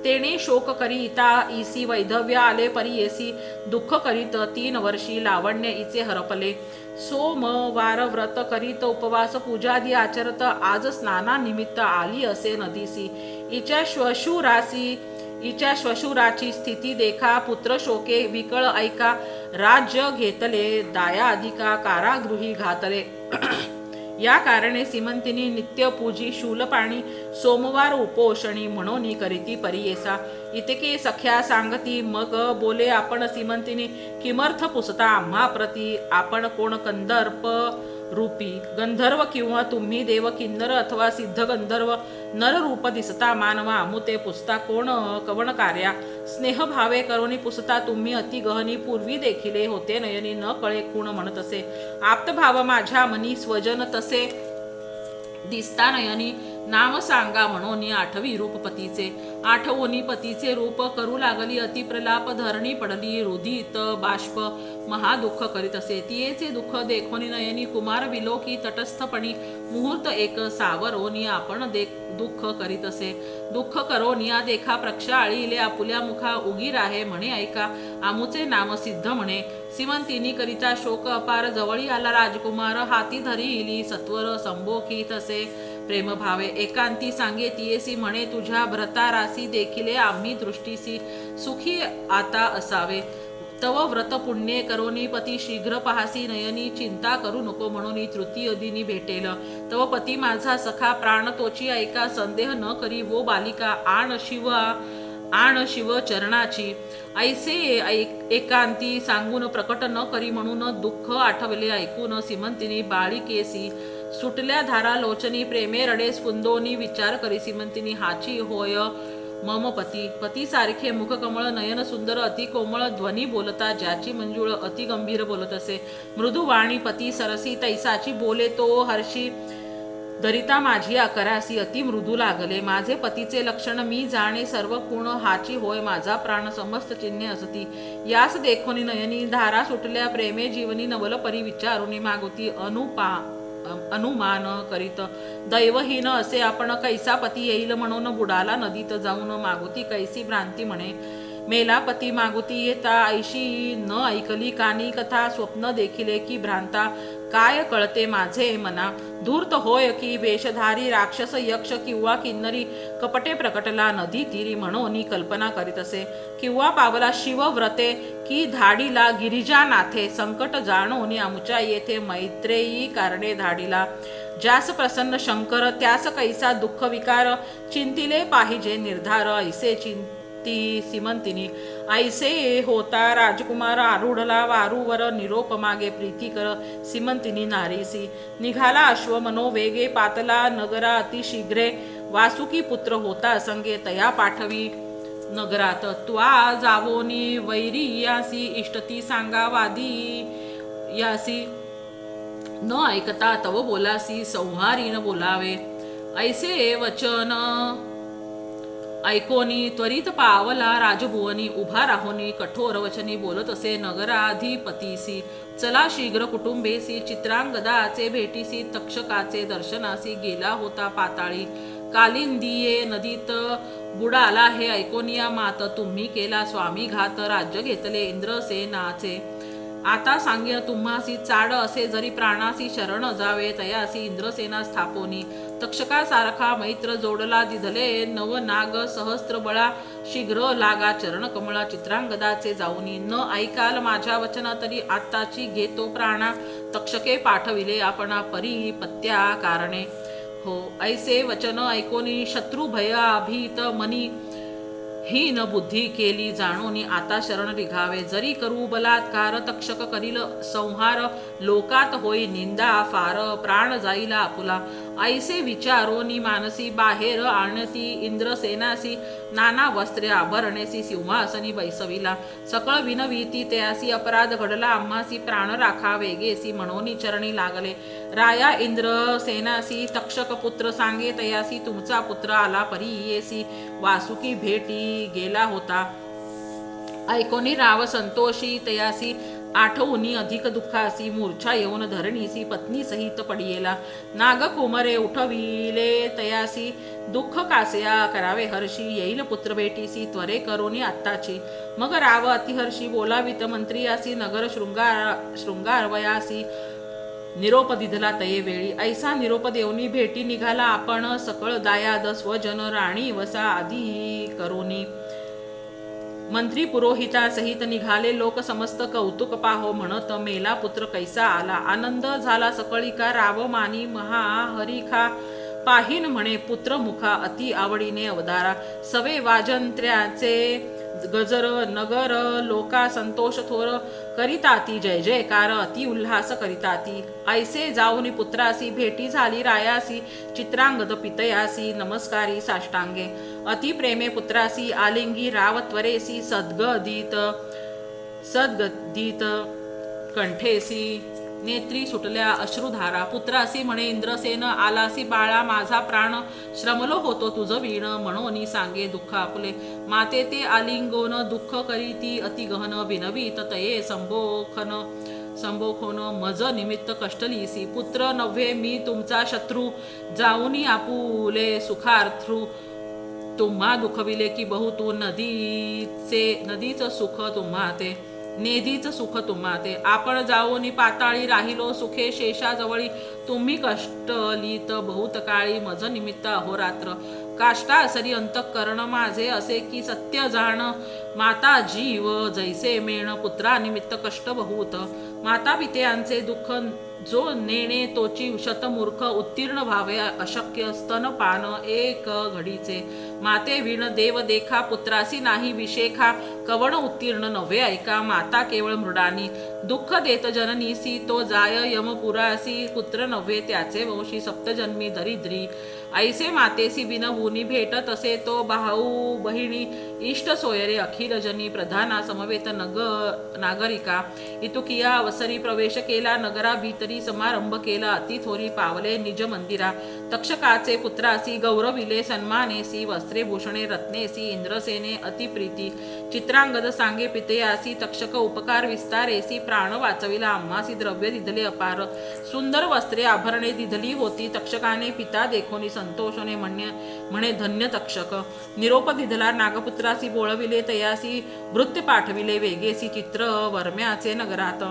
तेने शोक करिता इसी वैधव्य आले परियेसी. दुःख करीत 3 वर्षी लावण्य इचे हरपले. सोमवार व्रत करीत उपवास पूजादी आचरत. आज स्नाना निमित्त आली असे नदीसी. इच्या श्वशुराची स्थिती देखा. पुत्र शोके विकळ ऐका. राज्य घेतले दाया अधिका. कारागृही घातले. या कारणे सीमंतिनी नित्य पूजी शूलपाणी. सोमवार उपोषणी म्हणून करीती परियेसा. इतके सख्या सांगती मग बोले आपण सीमंतिनी. किमर्थ पुसता आम्हा प्रती. आपण कोण कंदर्प रूपी गंधर्व किंवा तुम्ही देव किन्नर अथवा सिद्ध गंधर्व. नर रूप दिसता मानवा अमुते पुसता कोण कवण कार्या. स्नेह भावे करोनी पुसता तुम्ही अति गहनी. पूर्वी देखिले होते नयनी न कळे खूण म्हणत असे. आप्त भाव माझ्या मनी स्वजन तसे दिसता नयनी. नाम सांगा म्हणून आठवी रूप पतीचे. आठवोनी पतीचे रूप करू लागली अति प्रलाप. धरणी पडली रुधित बाष्प महादुःख करीत असे. तियेचे दुःख देखोनी नयनी कुमार विलोकी तटस्थपणी. मुहूर्त एक सावरोनी आपण दुःख करीत असे. दुःख करोनिया देखा प्रक्षाळीले आपुल्या मुखा. उगी राहे म्हणे ऐका आमुचे नाम सिद्ध म्हणे. सीमंतिनी करिता शोक अपार. जवळी आला राजकुमार हाती धरिली सत्वर संबोखीत असे. प्रेम भावे एकांती सांगे तियेसी म्हणे तुझ्या भ्रतारासी देखिले आम्ही दृष्टीसी. सुखी आता असावे तव व्रत पुण्ये करोनी. पती शीघ्र पाहासी नयनी. चिंता करू नको म्हणून तृतीय दिनी भेटेल. तव पती माझा सखा प्राण तोची ऐका. संदेह न करी वो बालिका. आण शिव चरणाची. ऐसे एकांती सांगून प्रकट न करी म्हणून दुःख आठवले ऐकून. सीमंतिनी बाळिकेसी सुटल्या धारा लोचनी. प्रेमे रडे स्फुंदोनी. विचार करी सीमंतिनी हाची होय मम पती. पती सारखे मुख कमळ नयन सुंदर अति कोमळ. ध्वनी बोलता ज्याची मंजुळ अति गंभीर बोलत असे. मृदू वाणी पती सरसी तैसाची बोले तो हर्षी. धरिता माझी आकरासी अति मृदू लागले. माझे पतीचे लक्षण मी जाणे सर्व गुण. हाची होय माझा प्राण समस्त चिन्हे असती. यास देखोनी नयनी धारा सुटल्या. प्रेमे जीवनी नवल परी विचारुनी मागुती. अनुमान करीत दैवहीन असे आपण. कैसा पती येईल म्हणून बुडाला नदीत जाऊन. मागुती कैसी भ्रांती म्हणे. मेला पती मागुती येता. ऐशी न ऐकली कानी कथा. स्वप्न देखिले की भ्रांता. काय कळते माझे मना. धूर्त होय की वेशधारी. राक्षस यक्ष किंवा किन्नरी. कपटे प्रकटला नदी तीरी म्हणून कल्पना करीत असे. किंवा पावला शिव व्रते की धाडीला गिरिजा नाथे. संकट जाणोनी आमुच्या येथे मैत्रेयी कारणे धाडीला. ज्यास प्रसन्न शंकर त्यास कैसा दुःख विकार. चिंतिले पाहिजे निर्धार ऐसे ती सीमंतिनी. ऐसे होता राजकुमार आरूढला वारूवर. निरोप मागे प्रीती कर सीमंतिनी नारीसी. निघाला अश्व मनोवेगे. पातला नगरा अति शीघ्रे. वासुकी पुत्र होता संगे तया पाठवी नगरात. त्वा जावोनी वैरी यासी. इष्टती सांगा वादी यासी. न ऐकता तव बोलासी. संहारीन बोलावे ऐसे वचन ऐकोनी. त्वरित पावला राजभुवनी. उभा राहोनी कठोर वचनी बोलत असे नगराधिपतीसी. चला शीघ्र कुटुंबेसी. चित्रांगदाचे भेटीसी. तक्षकाचे दर्शनासी. गेला होता पाताळी. कालिंदिये नदीत बुडाला हे ऐकोनिया मात. तुम्ही केला स्वामी घात. राज्य घेतले इंद्रसेनाचे. आता सांगे तुम्हासी चाड असे जरी प्राणासी शरण जावे तयासी इंद्रसेना स्थापोनी तक्षकासारखा मैत्र जोडला दिधले नव नाग सहस्त्र बळा शीघ्र लागा चरण कमळा चित्रांगदाचे जाऊनी न ऐकाल माझ्या वचना तरी आत्ताची घेतो प्राणा तक्षके पाठविले आपणा परी पत्या कारणे हो ऐसे वचन ऐकोनी शत्रू भया भीत मनी हीन बुद्धी केली जाणोनी आता शरण निघावे जरी करू बलात्कार तक्षक करील संहार लोकात होई निंदा फार प्राण जाईला आपुला ऐसे विचारोनी मानसी बाहेर आणती इंद्रसेनासी नाना वस्त्रे आभरणेसी सिंहासनी बैसविला सकळ विनवीती त्यासी अपराध घडला आम्हासी प्राण राखा वेगेसी म्हणोनी चरणी लागले राया इंद्रसेनासी तक्षक पुत्र सांगे तयासी तुमचा पुत्र आला परी येसी वासुकी भेटी गेला होता ऐकोनी राव संतोषी तयासी आठवूनी अधिक दुःखासी मूर्छा येऊन धरणीसी पत्नी सहित पडियेला नाग कोमरे उठविले तयासी दुःख कासया करावे हर्षी येईल पुत्र भेटीसी त्वरे करोनी आत्ताची मग राव अतिहर्षी बोलावित मंत्रियासी नगर शृंगार वयासी निरोप दिधला तये वेळी ऐसा निरोप देवनी भेटी निघाला आपण सकळ दायाद स्वजन राणी वसा आदी करोनी मंत्री पुरोहिता सहित निघाले लोक समस्त कौतुक पाहो म्हणत मेला पुत्र कैसा आला आनंद झाला सकळिका राव मानी महाहरिखा पाहिन म्हणे पुत्र मुखा अति आवडीने अवधारा सवे वाजंत्र्याचे गजर नगर लोका संतोष थोर करिताती जय जयकार अति उल्हास करिताती ऐसे जाऊनी पुत्रासी भेटी झाली रायासी चित्रांगद पितयासी नमस्कारी साष्टांगे अति प्रेमे पुत्रासी आलिंगी राव त्वरेसी सद्गदित कंठेसी नेत्री सुटल्या अश्रुधारा पुत्रासी म्हणे इंद्रसेन आलासी बाळा माझा प्राण श्रमलो होतो तुझ वीण म्हणोनी सांगे दुःख आपले माते ते आलिंगोन दुःख करीती अति गहन विनवीत तये संबोखोन मज निमित्त कष्टलीसी पुत्र नव्हे मी तुमचा शत्रू जाऊनी आपुले सुखार्थ्रू तुम्हा दुखविले की बहुतू नदीच सुख तुम्हा ते नेदीच सुख तुम्हा ते आपण जाऊनी पाताळी राहिलो सुखे शेषाजवळी तुम्ही कष्टलीत बहुत काळी मज निमित्त अहोरात्र काष्टा सरी अंतःकरण माझे असे की सत्य जाण माता जीव जैसे मेण पुत्रा निमित्त कष्ट बहुत माता पित्यांचे दुःख जो नेणे तोची शतमूर्ख उत्तीर्ण व्हावे अशक्य स्तनपान एक घडीचे माते विण देव देखा पुत्रासी नाही विशेखा कवण उत्तीर्ण नव्हे ऐका माता केवळ मृडानी दुःख देत जननीसी तो जाय यमपुरासी पुत्र नव्हे त्याचे वंशी सप्तजन्मी दरिद्री ऐसे मातेसी विनवूनी भेटत असे तो भाऊ बहिणी इष्ट सोयरे अखिल जनी प्रधाना समवेत नागरिका इतुकिया अवसरी प्रवेश केला नगरा भीतरी समारंभ केला अति थोरी पावले निज मंदिरा तक्षकाचे पुत्रासी गौरविले सन्मानेसी वस्त्रे भूषणे रत्नेसी इंद्रसेने अतिप्रीती चित्रांगद सांगे पितयासी तक्षक उपकार विस्तारेसी प्राण वाचविला आम्हासी द्रव्य दिधले अपार सुंदर वस्त्रे आभरणे दिधली होती तक्षकाने पिता देखोनी संतोषने म्हणे धन्य तक्षक निरोप दिधला नागपुत्रासी बोळविले तयासी भृत्य पाठविले वेगेसी चित्र वर्म्याचे नगरात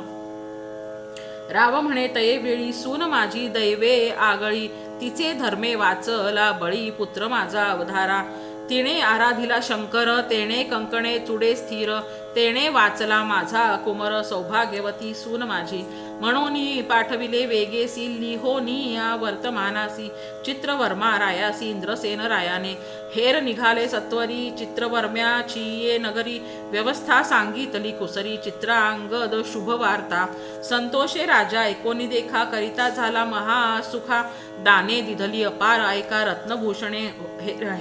राव म्हणे तये वेळी सून माझी दैवे आगळी तिचे धर्मे वाचला बळी पुत्र माझा अवधारा तिने आराधिला शंकर तेणे कंकणे चुडे स्थिर तेणे वाचला माझा कुमर सौभाग्यवती सून माझी म्हणून पाठविले वेगेसी लिहोनी या वर्तमानासी चित्रवर्मा रायासी इंद्रसेन रायाने हेर निघाले सत्वरी चित्रवर्म्याची ये नगरी व्यवस्था सांगितली कुसरी चित्रांगद शुभ वार्ता संतोषे राजा एकोणी देखा करिता झाला महासुखा दाने दिधली अपार ऐका रत्नभूषणे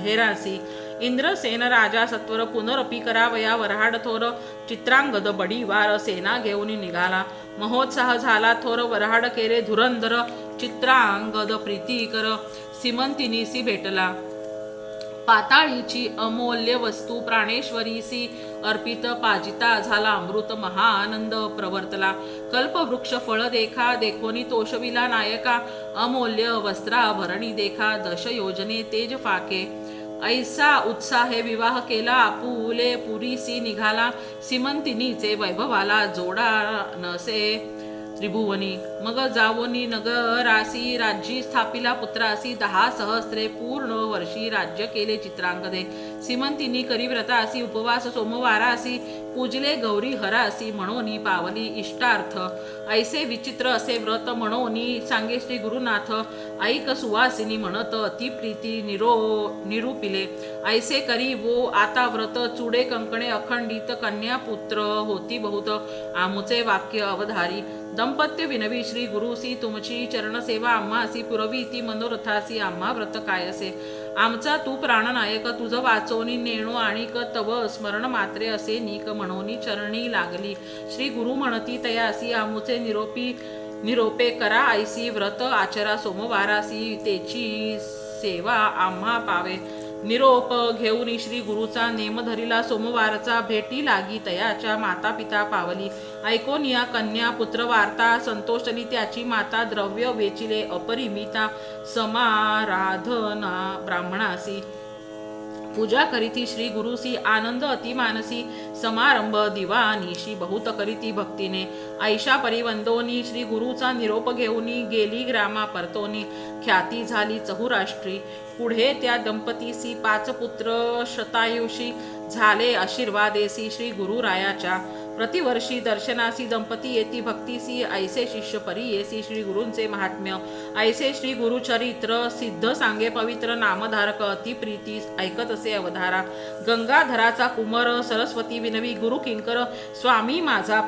हेरासी इंद्रसेन राजा सत्वर पुनरपी करावया वराड थोर चित्रांगद बडीवार सेना घेऊन निघाला महोत्साह झाला थोर वराड केरे धुरंधर चित्रांगद प्रीतीकर सीमंतिनीसी भेटला पाताळीची अमूल्य वस्तू प्राणेश्वरीसी अर्पित पाजिता झाला अमृत महाआनंद प्रवर्तला कल्पवृक्ष फळ देखा देखोनी तोषविला नायका अमूल्य वस्त्राभरणी देखा दश योजने तेज फाके ऐसा उत्साहे विवाह केला, आपुले पुरीसी निघाला, सीमंतिनीचे वैभवाला जोडा नसे त्रिभुवनी. मग जावोनी नगरासी, राज्यी स्थापिला पुत्रासी, 10 सहस्त्रे पूर्ण वर्षी राज्य केले चित्रांगदे. सीमंतिनी करी व्रतासी, उपवास सोमवारासी, पूजले गौरी हरासी, म्हणोनी पावली इष्टार्थ. ऐसे विचित्र असे व्रत म्हणोनी सांगे श्री गुरुनाथ, ऐक सुवासिनी म्हणत अति प्रीती निरूपिले. ऐसे करी वो आता व्रत, चुडे कंकणे अखंडित, कन्या पुत्र होती बहुत, आमुचे वाक्य अवधारी. दंपत्य विनवी श्री गुरुसी, तुमची चरणसेवा आम्हासी, पुरवी ती मनोरथासी, आम्हा व्रत कायसे. आमचा तू प्राणनायक, तुझ वाचोनी नेणो आणिक, तव स्मरण मात्रे असे नीक, म्हणोनी चरणी लागली. श्री गुरु म्हणती तयासी, आमुचे निरोपे करा ऐसी, व्रत आचरा सोमवारासी, तेची सेवा आम्हा पावे. निरोप घेऊन श्री गुरुचा नेम धरिला, सोमवारचा भेटी लागी, तयाच्या माता पिता पावली. ऐकोनिया कन्या पुत्र वार्ता, संतोषली त्याची माता, द्रव्य वेचिले अपरिमिता, समाराधना ब्राह्मणासी. पूजा करीती श्री गुरुसी, आनंद अति मानसी, समारंभ दिवानिशी, बहुत करीती भक्तीने. ऐशा परिवंदोनी श्री गुरुचा निरोप घेऊनी, गेली ग्रामा परतोनी, ख्याती झाली चहुराष्ट्री. पुढे त्या दंपतीसी 5 पुत्र, शतायुषी झाले आशीर्वादेसी श्री गुरुरायाच्या. प्रतिवर्षी दर्शनासी दंपती येती भक्तीसी, ऐसे शिष्य परी येसी श्री गुरूंचे महात्म्य. ऐसे श्री गुरुचरित्र सिद्ध सांगे पवित्र, नामधारक अति प्रीती ऐकत असे अवधारा. गंगाधराचा कुमर, सरस्वती विनवी गुरु किंकर, स्वामी माझा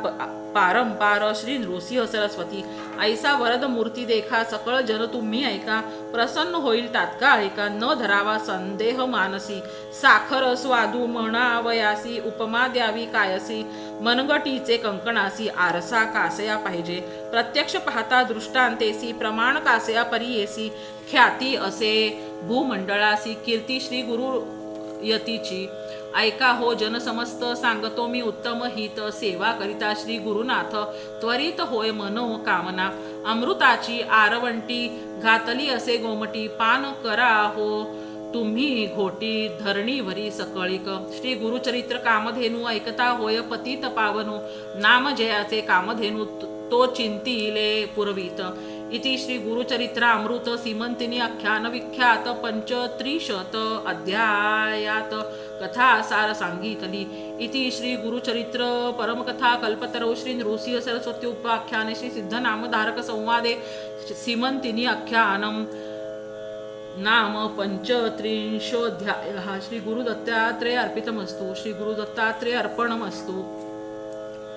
पारंपार श्री नृसिंह सरस्वती. ऐसा वरद मूर्ती देखा, सकळ जन तुम्ही ऐका, प्रसन्न होईल तात्काळ ऐका, न धरावा संदेह मानसी. साखर स्वादू म्हणावयासी, उपमा द्यावी कायसी, मनगटीचे कंकणासी, आरसा कासया पाहिजे. प्रत्यक्ष पाहता दृष्टांतेसी, प्रमाण कासया परियेसी, ख्याती असे भूमंडळासी, कीर्ती श्री गुरु यतीची. ऐका हो जन समस्त, सांगतो मी उत्तम हित, सेवा करिता श्री गुरुनाथ, त्वरित होय मनो कामना. अमृताची आरवंटी, घातली असे गोमटी, पान करा हो तुम्ही घोटी, धरणीवरी सकळिक. श्री गुरुचरित्र कामधेनू, ऐकता होय पतित पावनू, नाम जयाचे कामधेनू, तो चिंतिले पुरवित. इति श्री गुरुचरित्र अमृत सीमंतिनी आख्यान विख्यात 35 अध्यायात कथासार सांगितली. इति श्री गुरुचरित्र परमकथा कल्पतरौ श्री नृसिंह सरस्वती उपाख्याने श्री सिद्ध नामधारक संवादे सीमंतिनी आख्यानम नाम 35 श्री गुरु दत्तात्रेय अर्पितमस्तु. श्री गुरु दत्तात्रेय अर्पणमस्तु.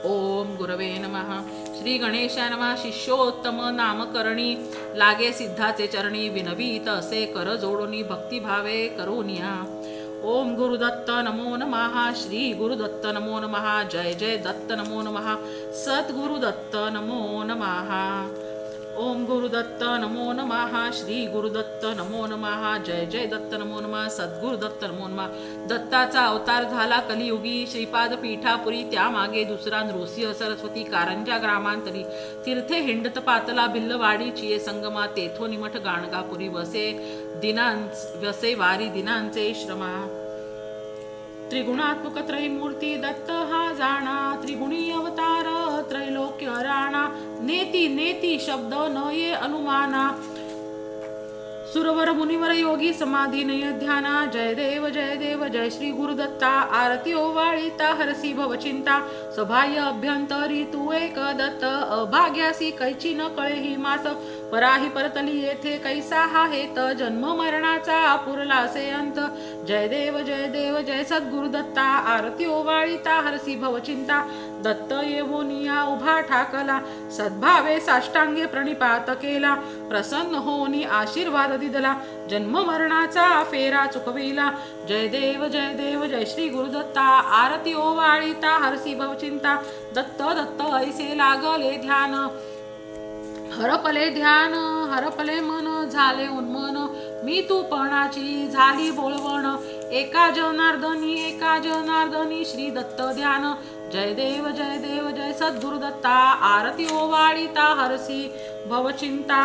ओम गुरवे नमः. श्री गणेशाय नमः. शिष्योत्तम नामकरणी, लागे सिद्धाचे चरणी, विनवीत असे कर जोडोनी, भक्तिभावे करोनिया. ओम गुरुदत्त नमो नमः. श्री गुरुदत्त नमो नमः. जय जय दत्त नमो नमः. सद्गुरुदत्त नमो नमः. ओम गुरुदत्त नमो नमः. श्री गुरुदत्त नमो नमः. जय जय दत्त नमो नमः. सद्गुरुदत्त नमो नमः. दत्ताचा अवतार झाला कलियुगी, श्रीपाद पीठापुरी, त्यामागे दुसरा नृसिंह सरस्वती, कारंजा ग्रामांतरी. तीर्थे हिंडत पातला भिल्लवाडीची संगमा, तेथो निमठ गाणगापुरी, वसे वारी दिनांचे श्रमा. त्रिगुणात्मक त्रयमूर्ती दत्त हा जाणा, त्रिगुणी अवतार त्रैलोक्य राणा, नेती नेती शब्द न ये अनुमाना. सुरवर मुनिवर योगी समाधी नय ध्याना. जय देव जय देव जय श्री गुरुदत्ता. आरती ओवाळीता हरसी भवचिंता, सभाय अभ्यंतरी तू एक दत्त. अभाग्यासी कैची न कळे ही मात, पराही परतली येथे कैसा हा हेत. जन्म मरणाचा पुरला असे अंत. जय देव जय सद्गुरुदत्ता. आरती ओवाळीता हरसी भवचिंता, दत्त येवोनिया उभा ठाकला. सद्भावे साष्टांगे प्रणिपात केला, प्रसन्न होनी आशीर्वाद दिदला. जन्म मरणाचा फेरा चुकविला. जय देव जय श्री गुरुदत्ता. आरती ओवाळीता हरसी भवचिंता, दत्त दत्त ऐसे लागले ध्यान. हरपले ध्यान हरपले मन, झाले उन्मन. मी तू पणाची झाली बोलवण. एका जनार्दनी श्री दत्त ध्यान. जय देव जय सद्गुरुदत्ता. आरती ओवाळीता हरसी भवचिंता.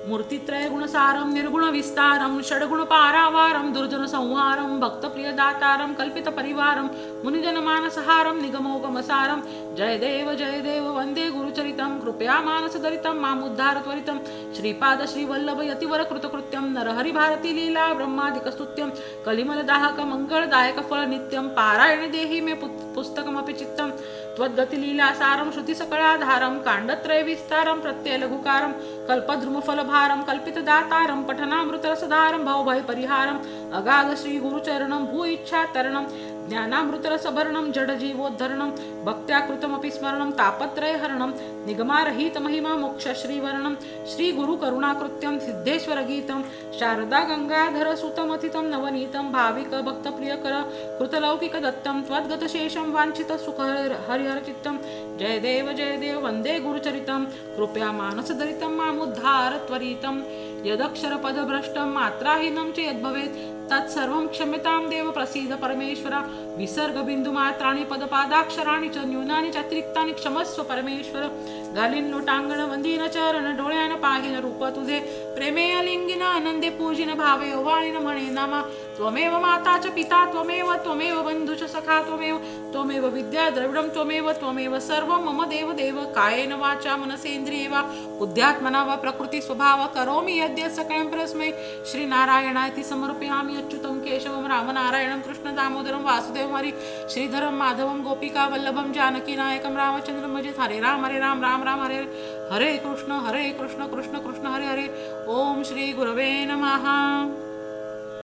मूर्तित्रय गुणसारं निर्गुण विस्तारं षड्गुण पारावारं दुर्जन संहारं भक्तप्रिय दातारं कल्पित परिवारं मुनिजन मानसहारं निगमोगमसारं जय देव वंदे गुरुचरितं कृपया मानसदरितं मामुद्धार त्वरितं श्रीपाद श्रीवल्लभ यतिवर कृतकृत्यं नरहरि भारती लीला ब्रह्मादिकस्तुत्यं कलिमलदाहक मंगलदायक फल नित्यं पारायण देहि मे पुस्तकमपि चित्तं त्वद्गतिलीलासारं श्रुतिसकलाधारं काण्डत्रय विस्तारं प्रत्ययलघुकारं कल्पद्रुमफलभारं कल्पितदातारं पठनामृतरसधारं भवभयपरिहारम् अगाध श्रीगुरुचरणं भू इच्छातरणं ज्ञानामृतरसभरणं जडजीवोद्धरणं भक्त्या कृतमपि स्मरणं तापत्रयहरणं निगमारहितमहिमा मोक्षश्रीवर्णं श्रीगुरुकरुणाकृत्यं सिद्धेश्वरगीतं शारदा गंगाधर सुतमथितं नवनीतं भाविक भक्तप्रियकर कृतलौकिकदत्तं त्वद्गतशेषं वाञ्छितसुख हरिहरचित्तं जय देव वन्दे गुरुचरितं कृपया मानसदरितं मामुद्धार त्वरितं यदक्षरपदभ्रष्टं मात्राहीनं च यद्भवेत् तत्सर्वं क्षम्यतां देव प्रसीद परमेश्वर विसर्गबिन्दुमात्राणि पदपादाक्षराणि च न्यूनानि च अतिरिक्तानि क्षमस्व परमेश्वर घालीन लोटांगण वंदीन चरण डोळ्यान पाहिन रूप तुझे प्रेमे अलिंगिन आनंदे पूजिन भावे ओवाळीन म्हणे नामा त्वमेव माता च पिता त्वमेव बंधु च सखा त्वमेव विद्या द्रविडं त्वमेव सर्वं मम देव कायेन वाचा मनसेन्द्रिये वा बुद्ध्यात्मना वा प्रकृती स्वभाव करोमि यद्य सकलं परस्मै श्रीनारायणाय समर्पयामि अच्युतं केशवं रामनारायणं कृष्ण दामोदरं वासुदेवं हरि श्रीधरं माधवं गोपिका वल्लभं जानकी नायकं रामचंद्रं भजेत हरे राम राम राम हरे हरे कृष्ण कृष्ण कृष्ण हरे हरे ओम श्री गुरवे नमः।